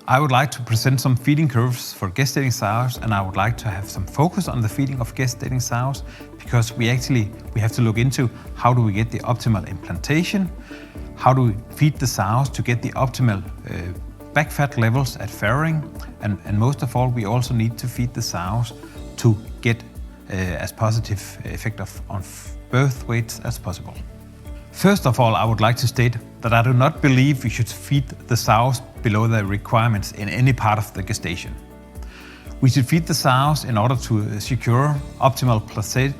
I would like to present some feeding curves for gestating sows, and I would like to have some focus on the feeding of gestating sows, because we have to look into how do we get the optimal implantation, how do we feed the sows to get the optimal back fat levels at farrowing, and most of all, we also need to feed the sows to get as positive effect on birth weights as possible. First of all, I would like to state that I do not believe we should feed the sows below their requirements in any part of the gestation. We should feed the sows in order to secure optimal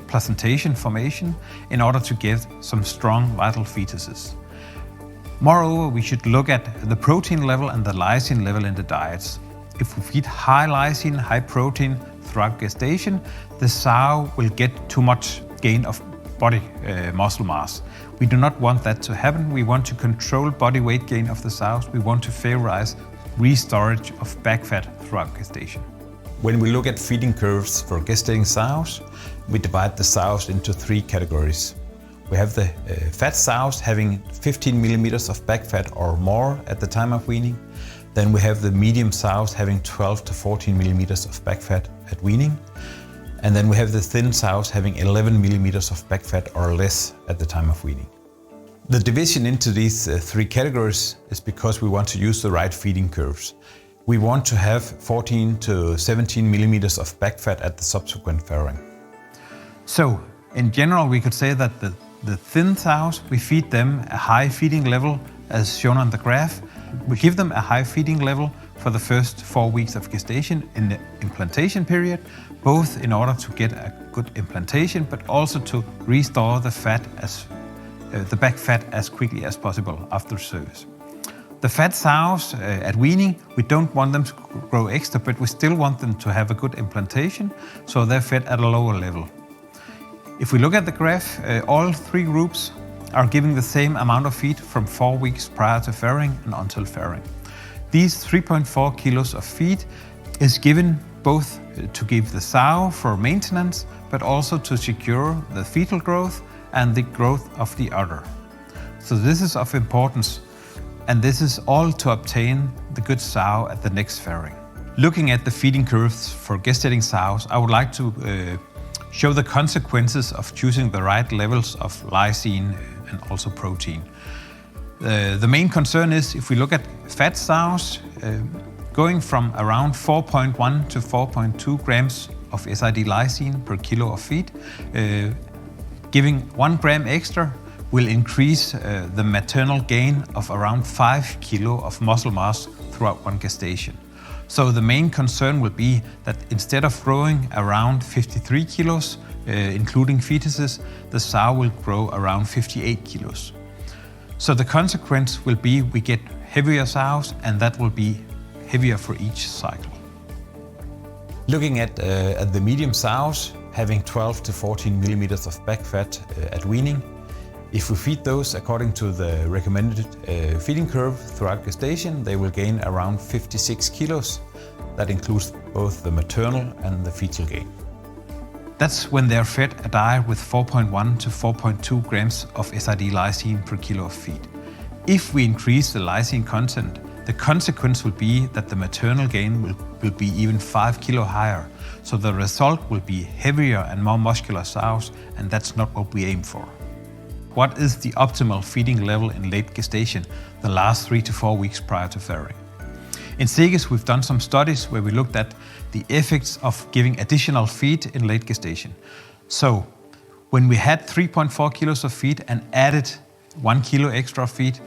placentation formation in order to get some strong vital fetuses. Moreover, we should look at the protein level and the lysine level in the diets. If we feed high lysine, high protein throughout gestation, the sow will get too much gain of body muscle mass. We do not want that to happen. We want to control body weight gain of the sows. We want to favorize restorage of back fat throughout gestation. When we look at feeding curves for gestating sows, we divide the sows into 3 categories. We have the fat sows having 15 millimeters of back fat or more at the time of weaning. Then we have the medium sows having 12 to 14 millimeters of back fat at weaning. And then we have the thin sows having 11 millimeters of back fat or less at the time of weaning. The division into these 3 categories is because we want to use the right feeding curves. We want to have 14 to 17 millimeters of back fat at the subsequent farrowing. So, in general, we could say that the thin sows, we feed them a high feeding level as shown on the graph. We give them a high feeding level for the first 4 weeks of gestation in the implantation period, both in order to get a good implantation, but also to restore the back fat as quickly as possible after service. The fat sows at weaning, we don't want them to grow extra, but we still want them to have a good implantation, so they're fed at a lower level. If we look at the graph, all 3 groups are giving the same amount of feed from 4 weeks prior to farrowing and until farrowing. These 3.4 kilos of feed is given both to give the sow for maintenance, but also to secure the fetal growth and the growth of the udder. So this is of importance, and this is all to obtain the good sow at the next farrowing. Looking at the feeding curves for gestating sows, I would like to show the consequences of choosing the right levels of lysine and also protein. The main concern is if we look at fat sows, going from around 4.1 to 4.2 grams of SID lysine per kilo of feed, giving 1 gram extra will increase the maternal gain of around 5 kilo of muscle mass throughout one gestation. So the main concern will be that instead of growing around 53 kilos, including fetuses, the sow will grow around 58 kilos. So the consequence will be we get heavier sows, and that will be heavier for each cycle. Looking at the medium sows having 12 to 14 millimeters of back fat at weaning, if we feed those according to the recommended feeding curve throughout gestation, they will gain around 56 kilos. That includes both the maternal and the fetal gain. That's when they're fed a diet with 4.1 to 4.2 grams of SID lysine per kilo of feed. If we increase the lysine content, the consequence will be that the maternal gain will be even 5 kilo higher. So the result will be heavier and more muscular sows, and that's not what we aim for. What is the optimal feeding level in late gestation, the last 3 to 4 weeks prior to farrowing? In Seges, we've done some studies where we looked at the effects of giving additional feed in late gestation. So when we had 3.4 kilos of feed and added 1 kilo extra feed,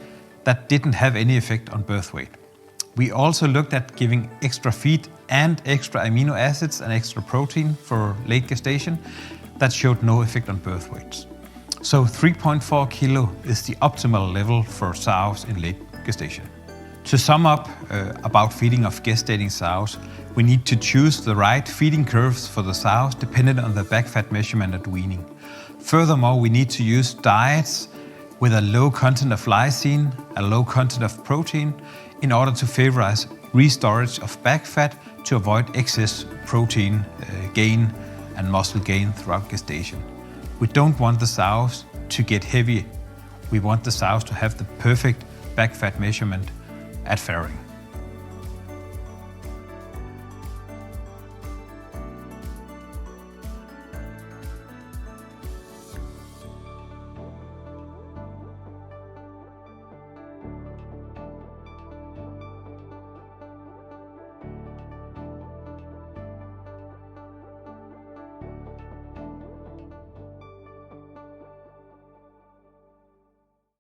that didn't have any effect on birth weight. We also looked at giving extra feed and extra amino acids and extra protein for late gestation. That showed no effect on birth weights. So 3.4 kilo is the optimal level for sows in late gestation. To sum up about feeding of gestating sows, we need to choose the right feeding curves for the sows dependent on the back fat measurement at weaning. Furthermore, we need to use diets with a low content of lysine, a low content of protein, in order to favorize restorage of back fat to avoid excess protein gain and muscle gain throughout gestation. We don't want the sows to get heavy. We want the sows to have the perfect back fat measurement at farrowing.